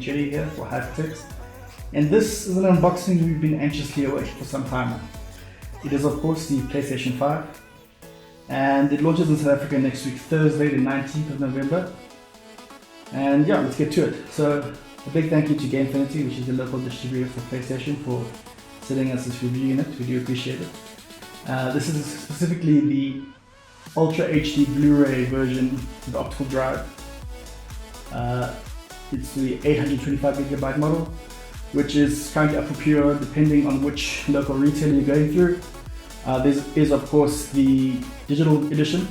Cherry here for Hypertext. And this is an unboxing we've been anxiously awaiting for some time now. It is of course the PlayStation 5, and it launches in South Africa next week, Thursday the 19th of November. And yeah, let's get to it. So a big thank you to Gamefinity, which is the local distributor for PlayStation, for sending us this review unit. We do appreciate it. This is specifically the Ultra HD Blu-ray version with the optical drive. It's the 825GB model, which is currently up for pre-order depending on which local retailer you're going through. This is of course the digital edition.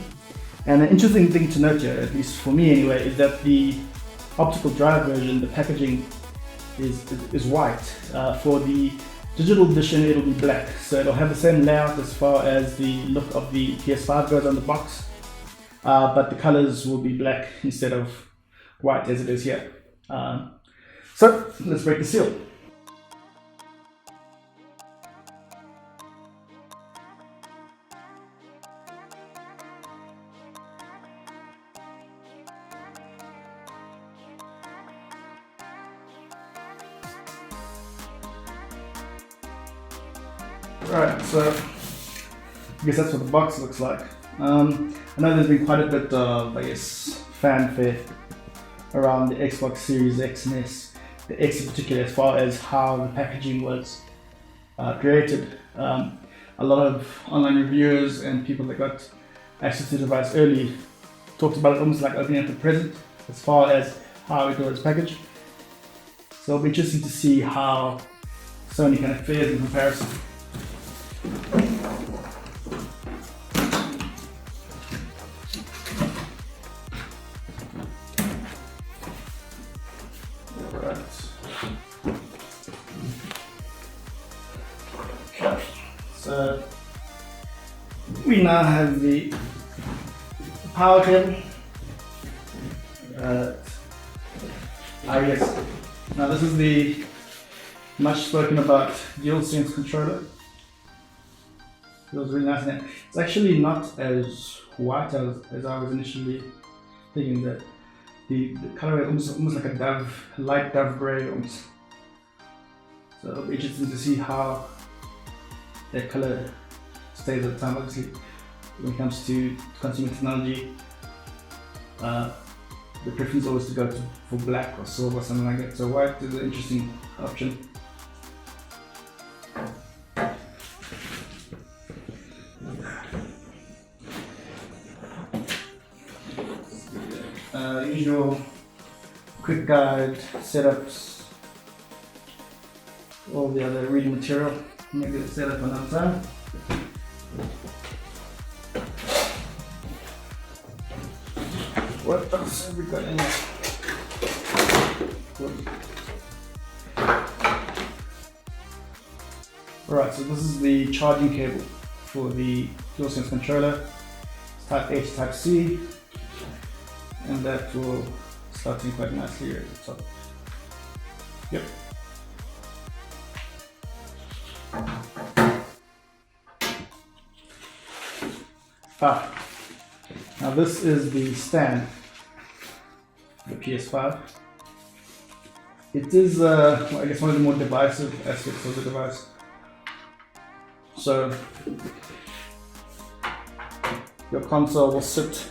And an interesting thing to note here, at least for me anyway, is that the optical drive version, the packaging is white. For the digital edition it'll be black, so it'll have the same layout as far as the look of the PS5 goes on the box, but the colors will be black instead of white as it is here. So let's break the seal. Alright, so I guess that's what the box looks like. I know there's been quite a bit of, fanfare around the Xbox Series X and S, the X in particular, as far as how the packaging was created. A lot of online reviewers and people that got access to the device early talked about it almost like opening up a present as far as how it was packaged. So it'll be interesting to see how Sony kind of fares in comparison. Alright. Okay. So we now have the power cable. Yes. Now this is the much spoken about DualSense controller. It was really nice. It's actually not as white as I was initially thinking. That the color is almost like a light dove gray almost. So it'll be interesting to see how that color stays at the time. Obviously, when it comes to consumer technology, the preference is always to go for black or silver or something like that. So white is an interesting option. Usual quick guide setups, all the other reading material. Maybe the setup another time. What else have we got in here? Alright, so this is the charging cable for the DualSense controller. It's Type A to Type C. And that will slot in quite nicely here at the top. Yep. Now this is the stand for the PS5. It is, I guess, one of the more divisive aspects of the device. So your console will sit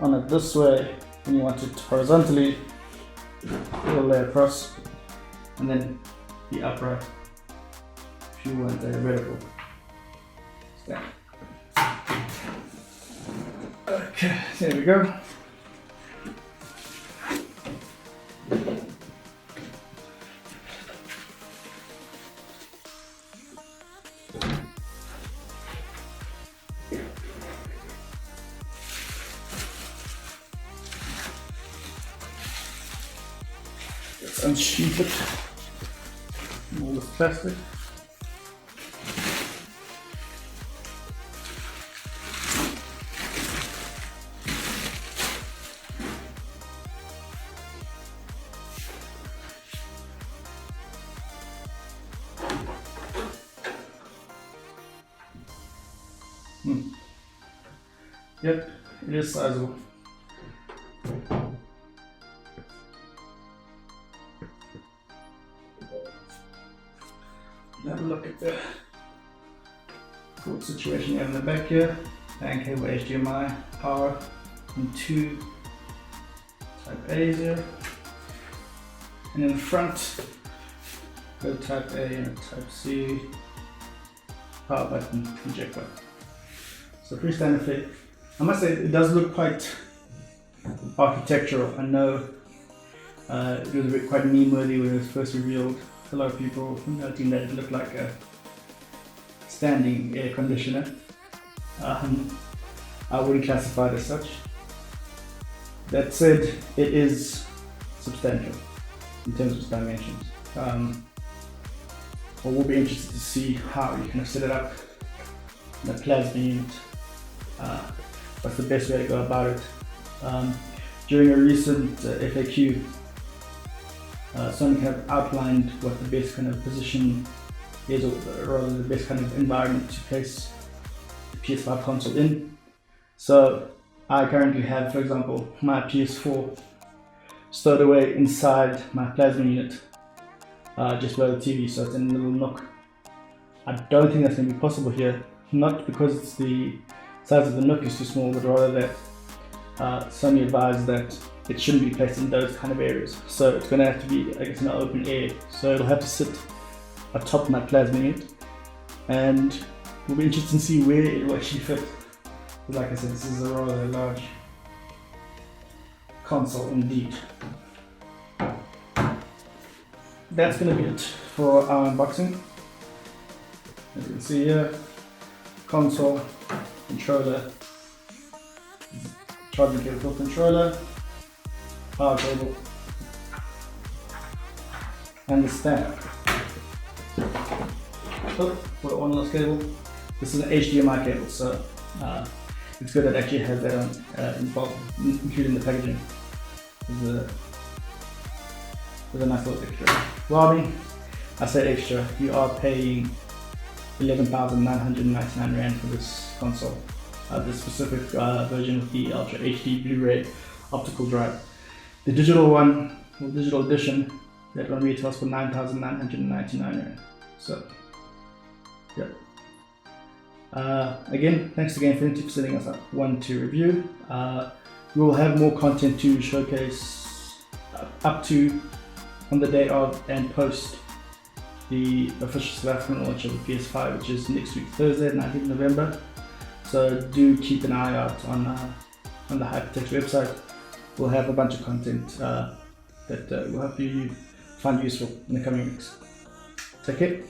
on it this way when you want it horizontally, it'll lay across, and then the upright if you want a vertical stand. Okay, there we go. Let's unsheath it. All this plastic. Yep, it is sizable. have a look at the port situation you have in the back here. LAN cable, HDMI, power, and 2 type A's here. And in the front, go type A and type C, power button, eject button. So pretty standard fit. I must say it does look quite architectural. I know it was a bit quite meme-worthy when it was first revealed. A lot of people noting that it looked like a standing air conditioner. I wouldn't classify it as such. That said, it is substantial in terms of its dimensions. I will be interested to see how you kind of set it up in a plasma unit. What's the best way to go about it? During a recent FAQ, someone kind of outlined what the best kind of position is, or rather the best kind of environment to place the PS5 console in. So I currently have, for example, my PS4 stowed away inside my plasma unit, just below the TV, so it's in a little nook. I don't think that's going to be possible here, not because it's the size of the nook is too small, but rather that Sony advised that it shouldn't be placed in those kind of areas. So it's going to have to be, I guess, in the open air. So it'll have to sit atop my plasma unit, and we'll be interested to see where it will actually fit. But like I said, this is a rather large console indeed. That's going to be it for our unboxing. As you can see here, console, controller, charging cable for controller, power cable, and the stand. Oh, for one last cable. This is an HDMI cable, so it's good that it actually has that on, involved, included in the packaging. There's a nice little extra. Well, I mean, I say extra, you are paying 11,999 Rand for this console. This specific version of the Ultra HD Blu-ray optical drive. The digital one, or digital edition, that one retails for 9,999 Rand. So, yeah. Again, thanks to Gamefinity for setting us up one to review. We will have more content to showcase up to, on the day of and post the official South African launch of the PS5, which is next week, Thursday, 19th November. So do keep an eye out on the Hypertext website. We'll have a bunch of content that we'll help you find useful in the coming weeks. Take care.